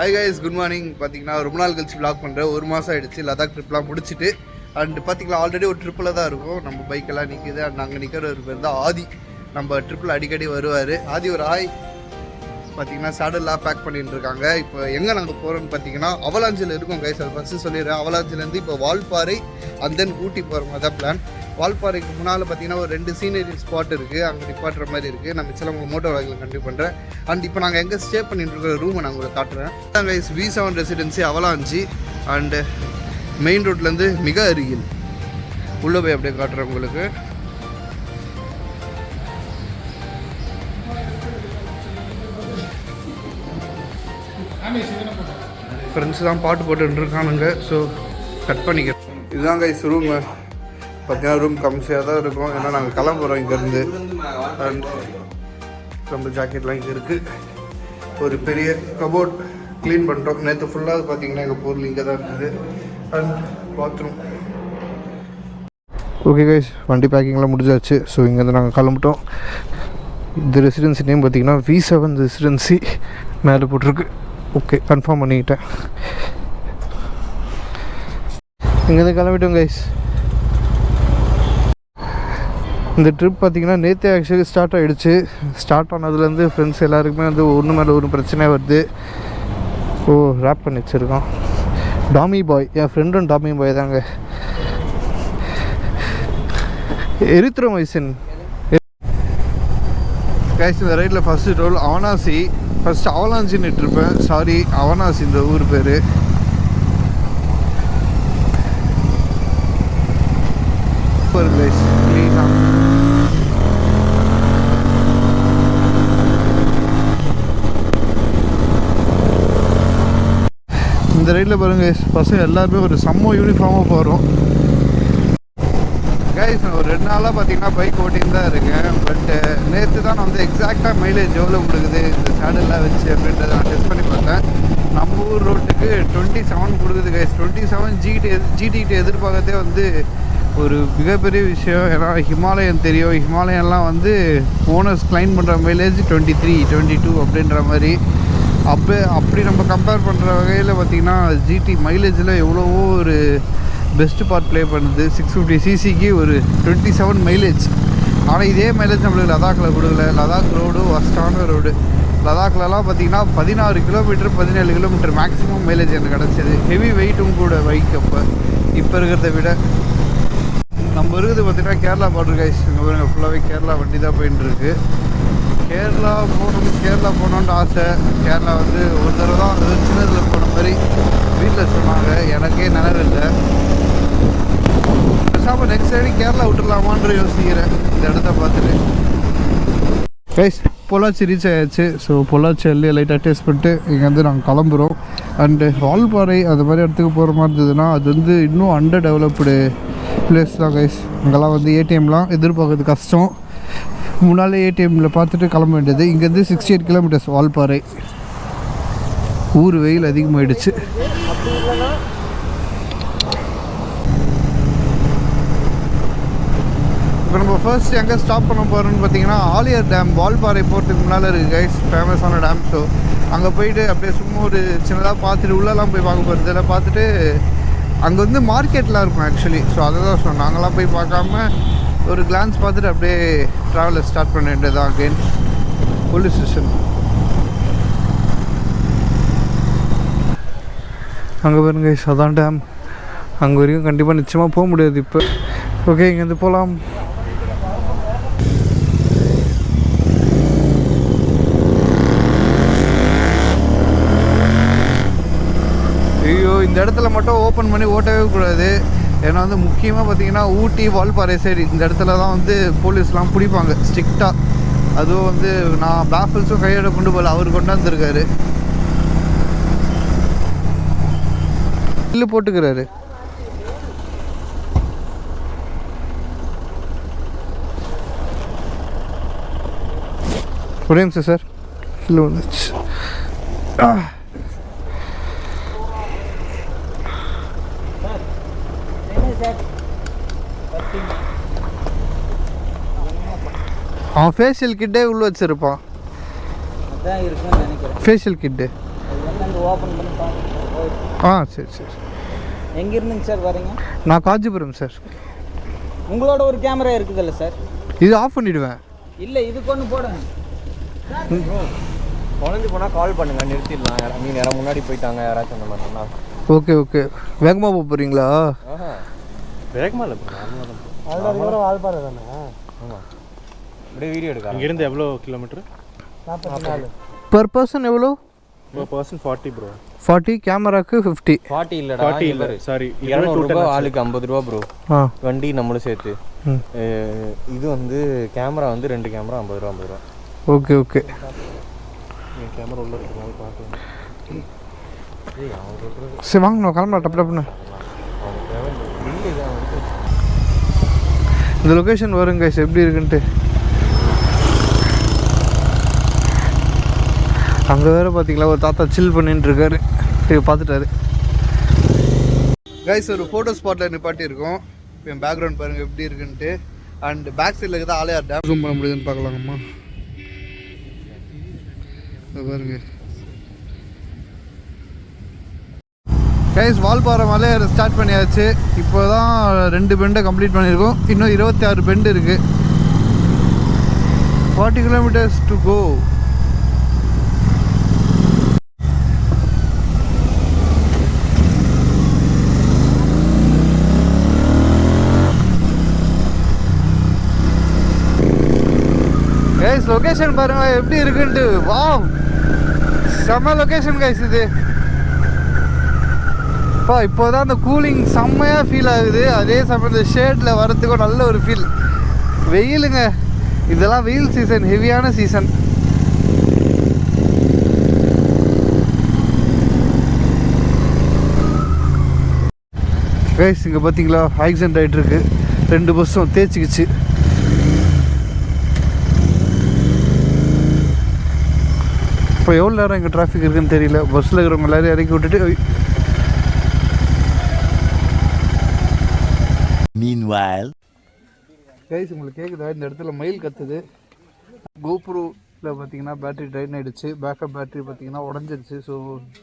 Hi guys, good morning. பார்த்தீங்கன்னா ரொம்ப நாள் கழிச்சு விளாக் பண்ணுறேன். ஒரு மாதம் ஆகிடுச்சு லடாக் ட்ரிப்லாம் முடிச்சுட்டு. அண்ட் பார்த்தீங்களா ஆல்ரெடி ஒரு ட்ரிப்பில் தான் இருக்கும். நம்ம பைக்கெல்லாம் நிற்கிது. அண்ட் அங்கே நிற்கிற ஒரு பேர் தான் ஆதி. நம்ம ட்ரிப்பில் அடிக்கடி வருவார். ஆதி ஒரு ஹாய். பார்த்தீங்கன்னா சேடல்லாம் பேக் பண்ணிட்டு இருக்காங்க. இப்போ எங்கே நாங்கள் போகிறோம்னு பார்த்தீங்கன்னா அவலாஞ்சில் இருக்கோம் கைஸ். அது ஃபஸ்ட்டு சொல்லிடுறேன். அவலாஞ்சிலேருந்து இப்போ வால்பாறை அண்ட் தென் ஊட்டி போகிற மாதிரி தான் பிளான். வால்பாறைக்கு முன்னால் பார்த்தீங்கன்னா ஒரு 2 சீனரி ஸ்பாட் இருக்குது. அங்கே நிப்பாட்டுற மாதிரி இருக்குது. நான் மிச்சம் உங்கள் மோட்டோ வாக்கில் கண்டினியூ பண்ணுறேன். அண்ட் இப்போ நாங்கள் எங்கே ஸ்டே பண்ணிட்டு இருக்கிற ரூமை நான் உங்களுக்கு காட்டுறேன். Guys V7 residency avalanche. And main ரோட்லேருந்து மிக அருகில் உள்ளே போய் அப்படியே காட்டுறேன் உங்களுக்கு. ஃப்ரெண்ட்ஸ் தான் பாட்டு போட்டுட்டு இருக்கானுங்க. ஸோ கட் பண்ணிக்கிறேன். இதுதான் கைஸ் ரூமு. பார்த்தீங்கன்னா ரூம் கம்மியாக தான் இருக்கும். ஏன்னா நாங்கள் கிளம்புறோம் இங்கேருந்து. அண்ட் நம்ம ஜாக்கெட்லாம் இங்கே இருக்குது. ஒரு பெரிய கபோர்ட் க்ளீன் பண்ணிட்டோம். நேற்று ஃபுல்லாக பார்த்தீங்கன்னா எங்கள் பொருள் இங்கே தான் இருந்தது. And bathroom. ஓகே கைஸ், வண்டி பேக்கிங்லாம் முடிஞ்சாச்சு. ஸோ இங்கேருந்து நாங்கள் கிளம்பிட்டோம். இந்த ரெசிடென்சி நேம் பார்த்தீங்கன்னா V7 ரெசிடென்சி மேலே போட்டிருக்கு. ஓகே, கன்ஃபார்ம் பண்ணிக்கிட்டேன். இங்கேருந்து கிளம்பிட்டோம் கைஸ். இந்த ட்ரிப் பார்த்திங்கன்னா நேற்றே ஆக்சுவலி ஸ்டார்ட் ஆகிடுச்சு. ஸ்டார்ட் ஆனதுலேருந்து ஃப்ரெண்ட்ஸ் எல்லாருக்குமே வந்து ஒன்று மேலே ஒரு பிரச்சனையாக வருது. ஓ, ரேப் பண்ணி வச்சுருக்கோம். டாமி பாய், என் ஃப்ரெண்டும் டாமி பாய் தாங்க. Erythromycin guys. இந்த ரைட்டில் ஃபஸ்ட்டு ரோல் அவனாசி. ஃபஸ்ட்டு அவலாஞ்சின்னு இருப்பேன். சாரி, அவனாசி இந்த ஊர் பேர். கைஸ் க்ளீனாக இந்த ரைட்டில் பாருங்கள். பசங்க எல்லாருமே ஒரு செம்ம யூனிஃபார்மாக போகிறோம் கைஸ். நான் ஒரு 2 நாளாக பார்த்தீங்கன்னா பைக் ஓட்டின்னு தான் இருக்கேன். பட்டு நேற்று தான் நான் வந்து எக்ஸாக்டாக மைலேஜ் எவ்வளோ கொடுக்குது இந்த சேடல்லாம் வச்சு அப்படின்றத நான் டெஸ்ட் பண்ணி பார்த்தேன். நம்ம ஊர் ரோட்டுக்கு 27 கொடுக்குது கைஸ். 27 ஜிடிகிட்ட எதிர்பார்க்கறதே வந்து ஒரு மிகப்பெரிய விஷயம். ஏன்னா ஹிமாலயன் தெரியும். ஹிமாலயன்லாம் வந்து ஓனர்ஸ் கிளைம் பண்ணுற மைலேஜ் 23, 22 அப்படின்ற மாதிரி. அப்படி நம்ம கம்பேர் பண்ணுற வகையில் பார்த்திங்கன்னா ஜிடி மைலேஜில் எவ்வளவோ ஒரு பெஸ்ட்டு பார்ட் ப்ளே பண்ணுது. 650cc ஒரு 27 மைலேஜ். ஆனால் இதே மைலேஜ் நம்மளுக்கு லடாக்கில் கொடுக்கல. லடாக் ரோடு ஒஸ்டான ரோடு. லடாக்லலாம் பார்த்திங்கன்னா 16 கிலோமீட்டர் 17 கிலோமீட்டர் மேக்ஸிமம் மைலேஜ் எனக்கு கிடச்சிது. ஹெவி வெயிட்டும் கூட பைக் இப்போ இருக்கிறத விட. நம்ம இருக்குது பார்த்திங்கன்னா கேரளா பார்டர் கைஸ். இங்கே பாருங்க, ஃபுல்லாகவே கேரளா வண்டி தான் போயின்ட்டுருக்கு. கேரளா போகணுன்ட்டு ஆசை. கேரளா வந்து ஒரு தடவை தான் அது சின்னதில் போன மாதிரி வீட்டில் சொன்னாங்க. எனக்கே நினைவில்லை. பேசாமல் நெக்ஸ்ட் சைடு கேரளா விட்டுடலாமான்னு யோசிக்கிறேன் இந்த இடத்த பார்த்துட்டு. கைஸ் பொள்ளாச்சி ரீச் ஆகிடுச்சு. ஸோ பொள்ளாச்சி எல்லையை லைட்டாக டேஸ்ட் பண்ணிட்டு இங்கேருந்து நாங்கள் கிளம்புறோம். அண்டு வால்பாறை அது மாதிரி இடத்துக்கு போகிற மாதிரி இருந்ததுன்னா அது வந்து இன்னும் அண்டர் டெவலப்டு பிளேஸ் தான் கைஸ். அங்கெல்லாம் வந்து ஏடிஎம்லாம் எதிர்பார்க்கறது கஷ்டம். முன்னாலே ஏடிஎம்மில் பார்த்துட்டு கிளம்ப வேண்டியது. இங்கேருந்து 68 கிலோமீட்டர்ஸ் வால்பாறை. ஊர் வெயில் அதிகமாகிடுச்சு. இப்போ நம்ம ஃபர்ஸ்ட் எங்கே ஸ்டாப் பண்ண போகிறோம்னு பார்த்தீங்கன்னா ஆலியார் டேம். வால்பாறை போகிறதுக்கு முன்னால் இருக்குது கைஸ், ஃபேமஸான டேம். ஸோ அங்கே போயிட்டு அப்படியே சும்மா ஒரு சின்னதாக பார்த்துட்டு உள்ளெல்லாம் போய் பார்க்க போகிறது. இதெல்லாம் பார்த்துட்டு அங்கே வந்து மார்க்கெட்லாம் இருக்கும் ஆக்சுவலி. ஸோ அதை தான் சொன்னோம். நாங்களாம் போய் பார்க்காம ஒரு கிளான்ஸ் பார்த்துட்டு அப்படியே ட்ராவலை ஸ்டார்ட் பண்ண வேண்டியதான். Again police station. அங்கே பாருங்க அதான் டேம். அங்கே வரைக்கும் கண்டிப்பாக நிச்சயமாக போக முடியாது இப்போ. ஓகே, இங்கேருந்து போகலாம். ஐயோ, இந்த இடத்துல மட்டும் ஓப்பன் பண்ணி ஓட்டவே கூடாது. ஏன்னா வந்து முக்கியமாக பார்த்தீங்கன்னா ஊட்டி வால்பாறை சைடு இந்த இடத்துல தான் வந்து போலீஸ்லாம் பிடிப்பாங்க ஸ்ட்ரிக்டாக. அதுவும் வந்து நான் பேஃபில்ஸும் கையோட கொண்டு போகல, அவர் கொண்டாந்துருக்காரு. இல்லை போட்டுக்கிறாரு. ஒரே நிமிஷம் சார், இல்லை வந்துச்சு. அவன் ஃபேஷியல் கிட்டே உள்ள வச்சிருப்பான். ஃபேஷியல் கிட்டு ஓப்பன் பண்ணி பாருங்க. சரி சரி. எங்கே இருந்துங்க சார் வரீங்க? நான் காஞ்சிபுரம் சார். உங்களோட ஒரு கேமரா இருக்குதுல்ல சார்? இது ஆஃப் பண்ணிவிடுவேன். இல்லை இதுக்கு ஒன்று போடுங்க. குழஞ்சி போனால் கால் பண்ணுங்கள், நிறுத்திடலாம். யாரும் முன்னாடி போயிட்டாங்க யாராச்சும் அந்த மாதிரினா. Okay okay. வேகமாக போக போகிறீங்களா? வேகமாக இல்லை, நார்மலாக வால்பாறை தானே? ஆமாம். அப்படியே வீடியோ எடுக்க. இங்கேருந்து எவ்வளோ கிலோமீட்டர்? 44. பர் பர்சன் எவ்வளோ? Per person 40 bro. 40, கேமராக்கு 50. 40 இல்லைடா, 40 இல்லை, சாரி 200 ரூபா ஆளுக்கு 50 ரூபா ப்ரோ. வண்டி நம்மளும் சேர்த்து. இது வந்து கேமரா வந்து 2 கேமரா 50 ரூபா 50 ரூபா. Okay okay. என் கேமரா உள்ள இருக்கிறாங்க பார்க்கலாம். சரி வாங்க நான் கிளம்புறேன் டப்பு டப்புன்னு. இந்த லொக்கேஷன் வருங்க கைஸ் எப்படி இருக்குன்ட்டு. அங்கே வேறு பார்த்தீங்களா ஒரு தாத்தா சில் பண்ணிட்டு இருக்காரு. பார்த்துட்டாரு கைஸ். ஒரு ஃபோட்டோ ஸ்பாட்டில் நிப்பாட்டி இருக்கோம். இப்போ என் பேக்ரவுண்ட் பாருங்கள் எப்படி இருக்குன்ட்டு. அண்ட் பேக் சைடில் இருக்குது ஆலையார் டேம். ஜூம் பண்ண முடியுதுன்னு பார்க்கலாங்கம்மா. பாருங்க கைஸ், வால்பாறை மலை ஸ்டார்ட் பண்ணியாச்சு. இப்போ தான் 2 பெண்டை கம்ப்ளீட் பண்ணியிருக்கோம். இன்னும் 26 பெண்டு இருக்குது. 40 kilometers to go. Guys location பாருங்க எப்படி இருக்குன்ட்டு. வாவ், செம்ம லொகேஷன் கைஸ் இது. இப்போதான் அந்த கூலிங் செம்மையாக ஃபீல் ஆகுது. அதே சமயம் இந்த ஷேடில் வரத்துக்கும் நல்ல ஒரு ஃபீல். வெயிலுங்க, இதெல்லாம் வெயில் சீசன், ஹெவியான சீசன். கைஸ் இங்கே பார்த்தீங்களா ஆக்சிடென்ட் ஆகிட்டு இருக்கு. 2 பஸ்ஸும் தேய்ச்சிக்கிச்சு. இப்போ எவ்வளோ நேரம் இங்கே டிராஃபிக் இருக்குன்னு தெரியல. பஸ்ஸில் இருக்கிறவங்க எல்லாரும் இறக்கி விட்டுட்டு. Meanwhile, கைஸ் உங்களுக்கு கேட்குதா? இந்த இடத்துல மயில் கத்துது. கோப்ரோவில் பார்த்தீங்கன்னா பேட்டரி ட்ரைன் ஆகிடுச்சு. பேக்கப் பேட்டரி பார்த்தீங்கன்னா உடஞ்சிருச்சு. ஸோ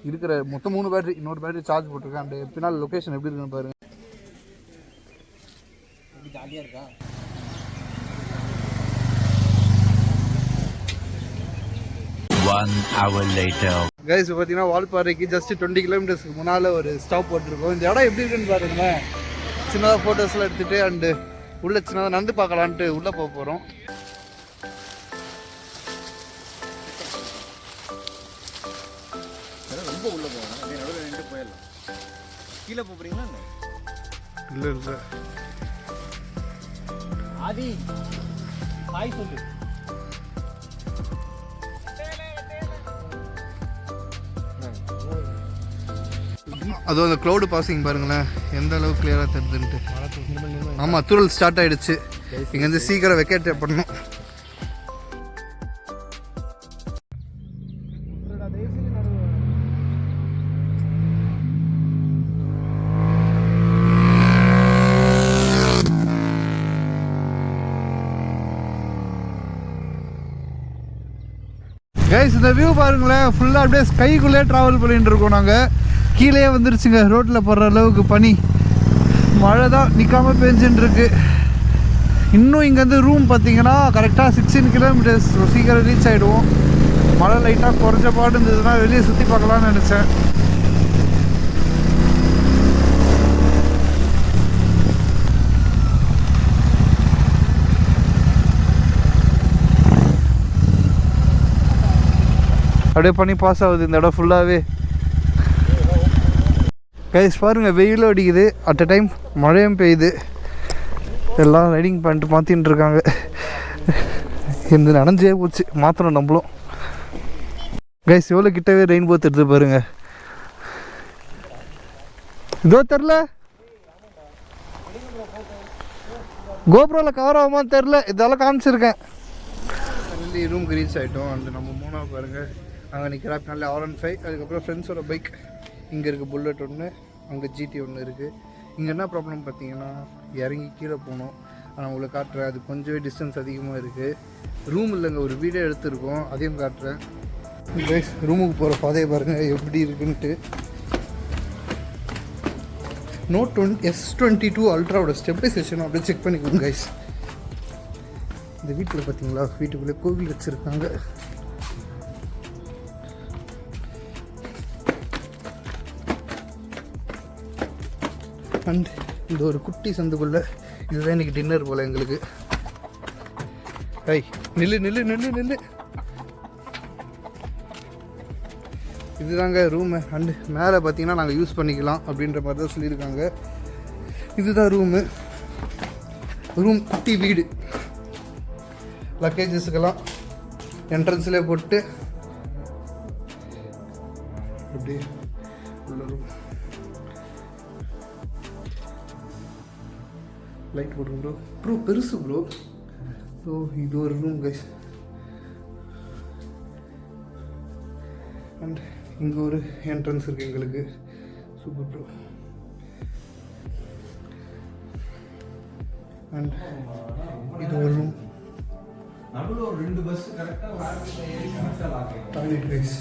இருக்கிற மொத்தம் 3 பேட்டரி, இன்னொரு பேட்டரி சார்ஜ் போட்டிருக்கேன். அண்ட் பின்னால் லொக்கேஷன் எப்படி இருக்குன்னு பாருங்கள். ஜாலியாக இருக்கா? One hour later. கைஸ் பார்த்தீங்கன்னா வால்பாறைக்கு ஜஸ்ட் 20 கிலோமீட்டர்ஸ்க்கு முன்னால் ஒரு ஸ்டாப் போட்டிருக்கோம். இந்த இடம் எப்படி இருக்குன்னு பாருங்களேன். சின்னதாக ஃபோட்டோஸ்லாம் எடுத்துகிட்டு அண்டு உள்ளே சின்னதாக நடந்து பார்க்கலான்ட்டு உள்ளே போக போகிறோம். ரொம்ப உள்ளே போகணும், நடுவில் நின்று போயிடலாம். கீழே போகிறீங்களா? இல்லை இல்லை ஆதி ஹாய் சொல்லு. அதுவும் அந்த க்ளவுடு பாசிங் பாருங்களேன் எந்த அளவுக்கு கிளியராக தெரியுதுன்ட்டு. ஆமாம், தூரல் ஸ்டார்ட் ஆகிடுச்சு. இங்கேருந்து சீக்கிரம் வெக்கேட் பண்ணணும். கைஸ் இந்த வியூ பாருங்களேன். ஃபுல்லாக அப்படியே ஸ்கைக்குள்ளே ட்ராவல் பண்ணிட்டு இருக்கோம் நாங்கள். கீழே வந்துருச்சுங்க ரோட்டில் போடுற அளவுக்கு பனி. மழை தான் நிற்காமல் பெஞ்சுட்டு இருக்கு. இன்னும் இங்கேருந்து ரூம் பார்த்தீங்கன்னா கரெக்டாக 16 கிலோமீட்டர்ஸ். சீக்கிரம் ரீச் ஆகிடுவோம். மழை லைட்டாக குறைஞ்ச பாடு இருந்ததுன்னா வெளியே சுற்றி பார்க்கலான்னு நினச்சேன். அப்படியே பண்ணி பாஸ் ஆகுது இந்த இடம் ஃபுல்லாகவே. கைஸ் பாருங்கள், வெயிலும் அடிக்குது, அட் அ டைம் மழையும் பெய்யுது. எல்லாம் ரைடிங் பண்ணிட்டு மாற்றின்னு இருக்காங்க. இந்த நனைஞ்சே போச்சு, மாற்றணும் நம்மளும். கைஸ் எவ்வளோ கிட்டவே ரெயின்போ தெரிஞ்சு பாருங்க. இதோ தெரில, கோப்ரோவில் கவர் ஆகுமான்னு தெரில, இதெல்லாம் காமிச்சிருக்கேன். ரூமுக்கு ரீச் ஆகிட்டோம். அந்த நம்ம 3ஆவது பாருங்கள் அங்கே நிற்கிறா. நல்ல R15. அதுக்கப்புறம் ஃப்ரெண்ட்ஸோட பைக் இங்கே இருக்குது, புல்லட் ஒன்று, அங்கே GT ஒன்று இருக்குது. இங்கே என்ன ப்ராப்ளம் பார்த்தீங்கன்னா இறங்கி கீழே போகணும். ஆனால் உங்களுக்கு காட்டுறேன், அது கொஞ்சம் டிஸ்டன்ஸ் அதிகமாக இருக்குது. ரூம் இல்லைங்க, ஒரு வீடியோ எடுத்துருக்கோம், அதையும் காட்டுறேன். கைஸ் ரூமுக்கு போகிற பாதையை பாருங்கள் எப்படி இருக்குன்ட்டு. நோட் S22 அல்ட்ராவோட ஸ்டெபிலைசேஷன் அப்படியே செக் பண்ணிக்கோங்க கைஸ். இந்த வீட்டில் பார்த்தீங்களா, வீட்டுக்குள்ளே கோவில் வச்சுருக்காங்க. அண்ட் இந்த ஒரு குட்டி சந்துக்குள்ளே இதுதான் இன்றைக்கி டின்னர் போல் எங்களுக்கு. ஐய் நில்லு நில்லு நில்லு நில்லு. இதுதாங்க ரூமு. அண்டு மேலே பார்த்தீங்கன்னா நாங்கள் யூஸ் பண்ணிக்கலாம் அப்படின்ற மாதிரி தான் சொல்லியிருக்காங்க. இதுதான் ரூமு. ரூம் குட்டி வீடு. லக்கேஜஸ்க்கெல்லாம் என்ட்ரன்ஸ்லேயே போட்டு அப்படியே உள்ள ரூம். லைட் போடுங்க ப்ரோ. ப்ரோ பெருசு ப்ரோ. ஸோ இது ஒரு ரூம் கைஸ். அண்ட் இங்கே ஒரு என்ட்ரன்ஸ் இருக்குது எங்களுக்கு. Super bro. அண்ட் இது ஒரு ரூம். Toilet guys.